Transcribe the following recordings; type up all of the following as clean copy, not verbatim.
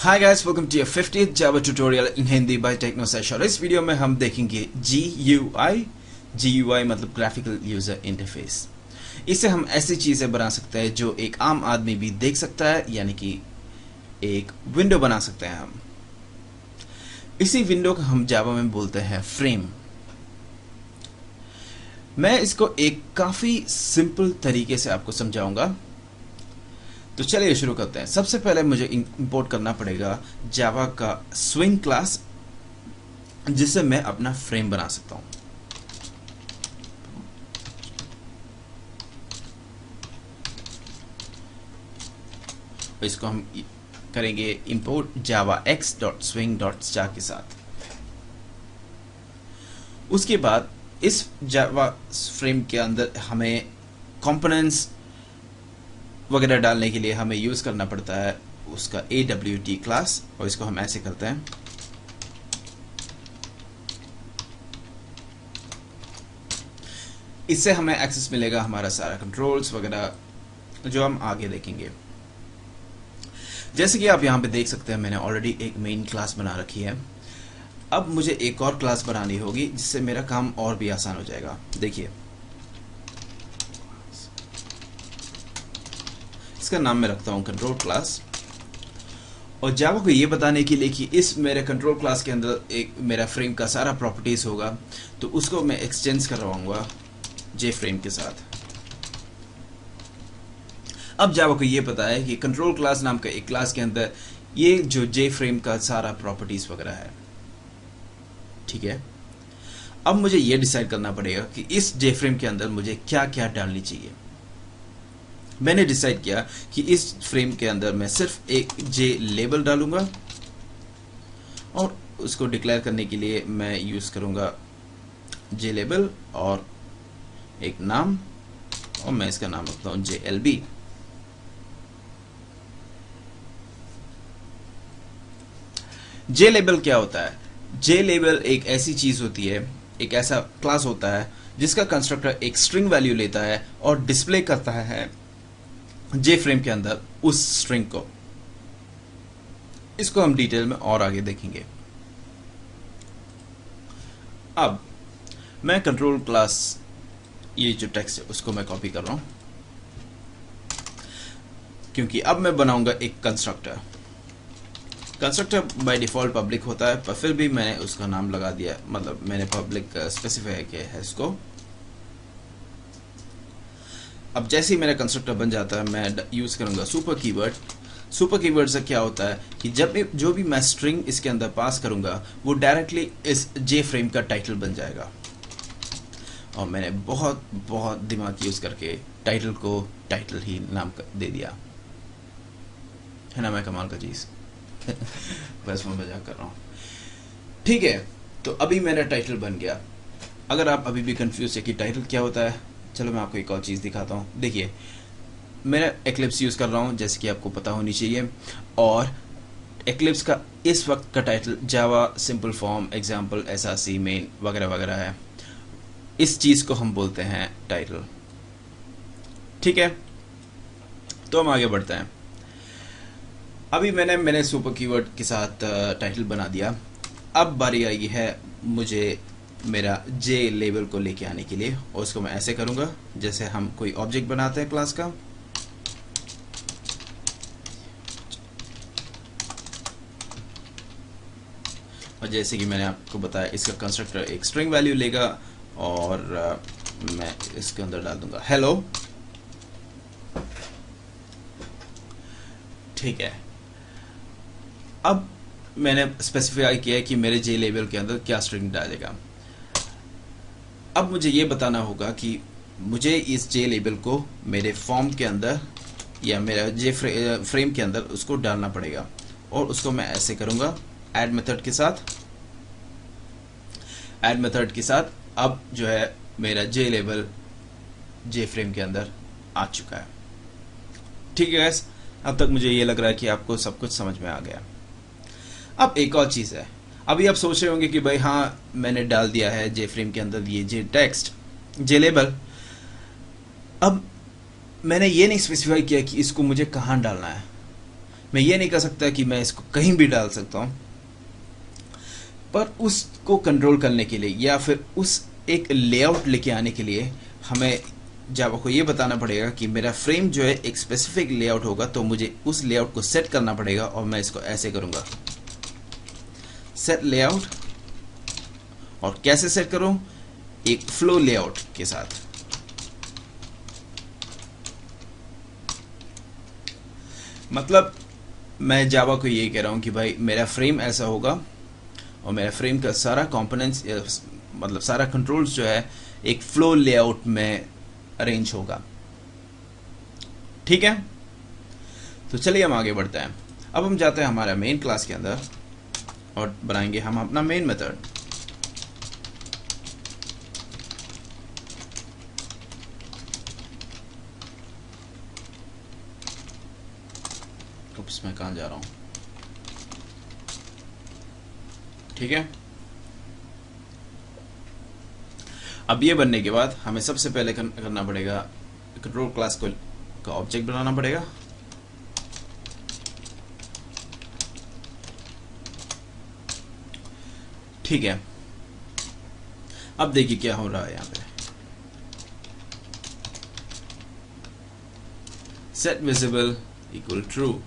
Hi guys, welcome to your 50th Java tutorial in Hindi by Technosesh. और इस video में हम देखेंगे GUI मतलब ग्राफिकल यूजर इंटरफेस। इससे हम ऐसी चीजें बना सकते हैं जो एक आम आदमी भी देख सकता है, यानी कि एक विंडो बना सकते हैं हम। इसी विंडो को हम जावा में बोलते हैं फ्रेम। मैं इसको एक काफी सिंपल तरीके से आपको समझाऊंगा, तो चलिए शुरू करते हैं। सबसे पहले मुझे इंपोर्ट करना पड़ेगा जावा का स्विंग क्लास, जिससे मैं अपना फ्रेम बना सकता हूं। इसको हम करेंगे इंपोर्ट जावा x.swing.star के साथ। उसके बाद इस जावा फ्रेम के अंदर हमें कंपोनेंट्स वगैरह डालने के लिए हमें यूज करना पड़ता है उसका AWT क्लास, और इसको हम ऐसे करते हैं। इससे हमें एक्सेस मिलेगा हमारा सारा कंट्रोल्स वगैरह, जो हम आगे देखेंगे। जैसे कि आप यहां पे देख सकते हैं, मैंने ऑलरेडी एक मेन क्लास बना रखी है। अब मुझे एक और क्लास बनानी होगी, जिससे मेरा काम और भी आसान हो जाएगा। देखिए, इसका नाम मैं रखता हूं कंट्रोल क्लास। और जावा को ये बताने के लिए कि इस मेरे कंट्रोल क्लास के अंदर एक मेरा फ्रेम का सारा प्रॉपर्टीज होगा, तो उसको मैं एक्सचेंज करवाऊंगा जे फ्रेम के साथ। अब जावा को ये पता है कि कंट्रोल क्लास नाम का एक क्लास के अंदर ये जो जे फ्रेम का सारा प्रॉपर्टीज वगैरह है, ठीक है। अब मुझे ये डिसाइड करना पड़ेगा कि इस जे फ्रेम के अंदर मुझे क्या क्या डालनी चाहिए। मैंने डिसाइड किया कि इस फ्रेम के अंदर मैं सिर्फ एक जे लेबल डालूंगा, और उसको डिक्लेयर करने के लिए मैं यूज करूंगा जे लेबल और एक नाम, और मैं इसका नाम रखता हूं JLB। जे लेबल क्या होता है? जे लेबल एक ऐसी चीज होती है, एक ऐसा क्लास होता है जिसका कंस्ट्रक्टर एक स्ट्रिंग वैल्यू लेता है और डिस्प्ले करता है जे फ्रेम के अंदर उस स्ट्रिंग को। इसको हम डिटेल में और आगे देखेंगे। अब मैं कंट्रोल क्लास, ये जो टेक्स्ट है उसको मैं कॉपी कर रहा हूं, क्योंकि अब मैं बनाऊंगा एक constructor. Constructor by default public होता है, पर फिर भी मैंने उसका नाम लगा दिया, मतलब मैंने पब्लिक स्पेसिफाई किया है इसको। अब जैसे ही मेरा कंस्ट्रक्टर बन जाता है, मैं यूज करूंगा सुपर कीवर्ड। सुपर कीवर्ड से क्या होता है कि जब भी जो भी मैं स्ट्रिंग इसके अंदर पास करूंगा, वो डायरेक्टली इस जे फ्रेम का टाइटल बन जाएगा। और मैंने बहुत बहुत दिमाग यूज करके टाइटल को टाइटल ही नाम दे दिया है ना। मैं कमाल का चीज बस मैं मजाक कर रहा हूं, ठीक है। तो अभी मेरा टाइटल बन गया। अगर आप अभी भी कंफ्यूज है कि टाइटल क्या होता है, चलो मैं आपको एक और चीज दिखाता हूं। देखिए, मैं एक्लिप्स यूज कर रहा हूं, जैसे कि आपको पता होनी चाहिए। और एक्लिप्स का इस वक्त का title Java simple form example SRC main वगैरह वगैरह है। इस चीज को हम बोलते हैं टाइटल, ठीक है। तो हम आगे बढ़ते हैं। अभी मैंने सुपर कीवर्ड के साथ टाइटल बना दिया। अब बारी आई है मुझे मेरा जे लेबल को लेके आने के लिए, और उसको मैं ऐसे करूंगा जैसे हम कोई ऑब्जेक्ट बनाते हैं क्लास का। और जैसे कि मैंने आपको बताया, इसका कंस्ट्रक्टर एक स्ट्रिंग वैल्यू लेगा, और मैं इसके अंदर डाल दूंगा हेलो, ठीक है। अब मैंने स्पेसिफाई किया है कि मेरे जे लेबल के अंदर क्या स्ट्रिंग डालेगा। अब मुझे ये बताना होगा कि मुझे इस जे लेबल को मेरे फॉर्म के अंदर या मेरा जे फ्रेम के अंदर उसको डालना पड़ेगा, और उसको मैं ऐसे करूंगा ऐड मेथड के साथ। ऐड मेथड के साथ अब जो है मेरा जे लेबल जे फ्रेम के अंदर आ चुका है, ठीक है गाइस। अब तक मुझे ये लग रहा है कि आपको सब कुछ समझ में आ गया। अब एक और चीज है। अभी आप सोच रहे होंगे कि भाई हाँ, मैंने डाल दिया है जे फ्रेम के अंदर ये जे टेक्स्ट जे लेबल। अब मैंने ये नहीं स्पेसिफाई किया कि इसको मुझे कहाँ डालना है। मैं ये नहीं कह सकता कि मैं इसको कहीं भी डाल सकता हूँ, पर उसको कंट्रोल करने के लिए या फिर उस एक लेआउट लेके आने के लिए हमें जावा को ये बताना पड़ेगा कि मेरा फ्रेम जो है एक स्पेसिफिक लेआउट होगा, तो मुझे उस लेआउट को सेट करना पड़ेगा और मैं इसको ऐसे करूंगा, सेट लेआउट। और कैसे सेट करूं? एक फ्लो लेआउट के साथ। मतलब मैं जावा को ये कह रहा हूं कि भाई मेरा फ्रेम ऐसा होगा और मेरा फ्रेम का सारा कंपोनेंट्स मतलब सारा कंट्रोल्स जो है एक फ्लो लेआउट में अरेंज होगा। ठीक है, तो चलिए हम आगे बढ़ते हैं। अब हम जाते हैं हमारा मेन क्लास के अंदर और बनाएंगे हम अपना मेन मेथड। मैं कहां जा रहा हूं? ठीक है, अब ये बनने के बाद हमें सबसे पहले करना पड़ेगा कंट्रोल क्लास को का ऑब्जेक्ट बनाना पड़ेगा। ठीक है, अब देखिए क्या हो रहा है यहां पे। Set visible equal true.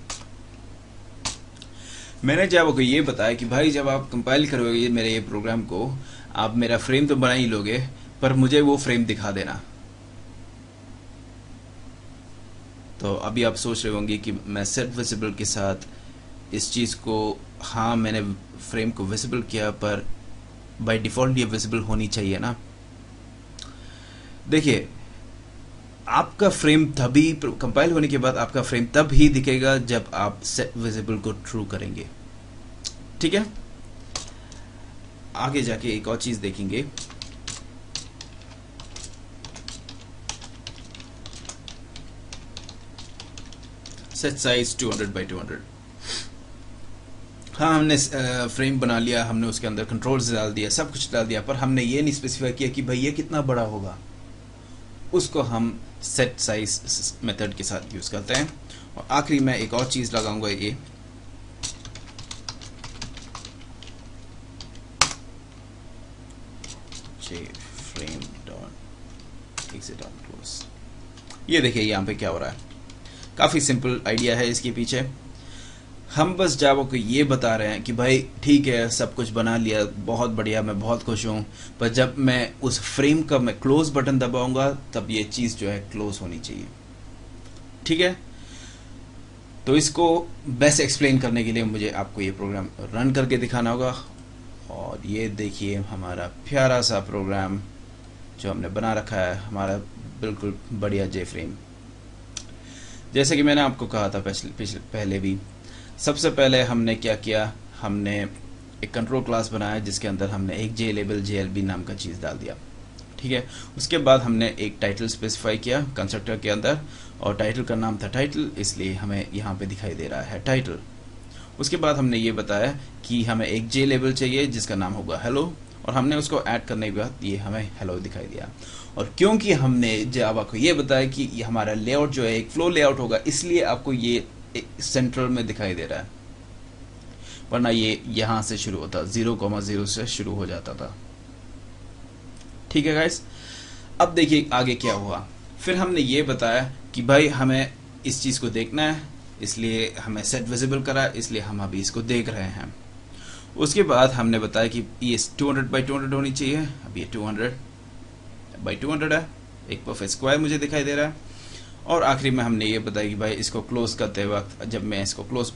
मैंने जावा को ये बताया कि भाई जब आप कंपाइल करोगे मेरे ये प्रोग्राम को, आप मेरा फ्रेम तो बना ही लोगे, पर मुझे वो फ्रेम दिखा देना। तो अभी आप सोच रहे होंगे कि मैं सेट विजिबल के साथ इस चीज़ को, हाँ मैंने फ्रेम को विजिबल किया, पर बाय डिफ़ॉल्ट ये विजिबल होनी चाहिए ना। देखिए, आपका फ्रेम तभी कंपाइल होने के बाद आपका फ्रेम तब ही दिखेगा जब आप सेट विजिबल को ट्रू करेंगे। ठीक है, आगे जाके एक और चीज देखेंगे। Set size 200 by 200। हाँ, हमने फ्रेम बना लिया, हमने उसके अंदर कंट्रोल्स डाल दिया, सब कुछ डाल दिया, पर हमने ये नहीं स्पेसिफाई किया कि भाई ये कितना बड़ा होगा। उसको हम सेट साइज मेथड के साथ यूज करते हैं। और आखिरी में एक और चीज लगाऊंगा, ये frame dot exit dot close. ये देखिए यहाँ पे क्या हो रहा है। काफी सिंपल आइडिया है इसके पीछे। हम बस जावा को ये बता रहे हैं कि भाई ठीक है, सब कुछ बना लिया, बहुत बढ़िया, मैं बहुत खुश हूँ, पर जब मैं उस फ्रेम का मैं क्लोज बटन दबाऊंगा तब ये चीज़ जो है क्लोज होनी चाहिए। ठीक है, तो इसको बेस्ट एक्सप्लेन करने के लिए मुझे आपको ये प्रोग्राम रन करके दिखाना होगा। और ये देखिए हमारा प्यारा सा प्रोग्राम जो हमने बना रखा है, हमारा बिल्कुल बढ़िया जे फ्रेम। जैसे कि मैंने आपको कहा था पहले भी, सबसे पहले हमने क्या किया, हमने एक कंट्रोल क्लास बनाया जिसके अंदर हमने एक जे लेबल JLB नाम का चीज़ डाल दिया। ठीक है, उसके बाद हमने एक टाइटल स्पेसिफाई किया कंस्ट्रक्टर के अंदर, और टाइटल का नाम था टाइटल, इसलिए हमें यहाँ पे दिखाई दे रहा है टाइटल। उसके बाद हमने ये बताया कि हमें एक जे लेबल चाहिए जिसका नाम होगा हेलो, और हमने उसको ऐड करने के बाद ये हमें हेलो दिखाई दिया। और क्योंकि हमने जावा को ये बताया कि ये हमारा लेआउट जो है एक फ्लो लेआउट होगा, इसलिए आपको ये सेंट्रल में दिखाई दे रहा है, वरना ये यहां से शुरू होता, 0,0 से शुरू हो जाता था। ठीक है गाइस, अब देखिए आगे क्या हुआ। फिर हमने ये बताया कि भाई हमें इस चीज को देखना है, इसलिए हमें सेट विजिबल करा, इसलिए हम अभी इसको देख रहे हैं। उसके बाद हमने बताया कि ये 200 बाई 200 होनी चाहिए। अब ये 200 बाई 200 है, एक परफेक्ट स्क्वायर मुझे दिखाई दे रहा है। और आखिरी में हमने ये बताया कि भाई इसको क्लोज करते वक्त जब मैं इसको क्लोज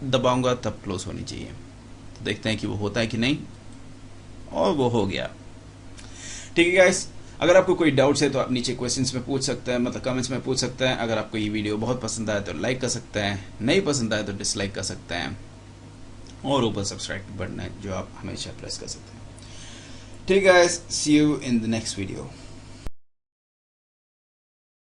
दबाऊंगा तब क्लोज होनी चाहिए। तो देखते हैं कि वो होता है कि नहीं, और वो हो गया। ठीक है गाइस, अगर आपको कोई डाउट्स है तो आप नीचे क्वेश्चंस में पूछ सकते हैं, मतलब कमेंट्स में पूछ सकते हैं। अगर आपको ये वीडियो बहुत पसंद आए तो लाइक कर सकते हैं, नहीं पसंद आए तो डिसलाइक कर सकते हैं, और ऊपर सब्सक्राइब बटन है जो आप हमेशा प्रेस कर सकते हैं। ठीक है guys, see you in the next video.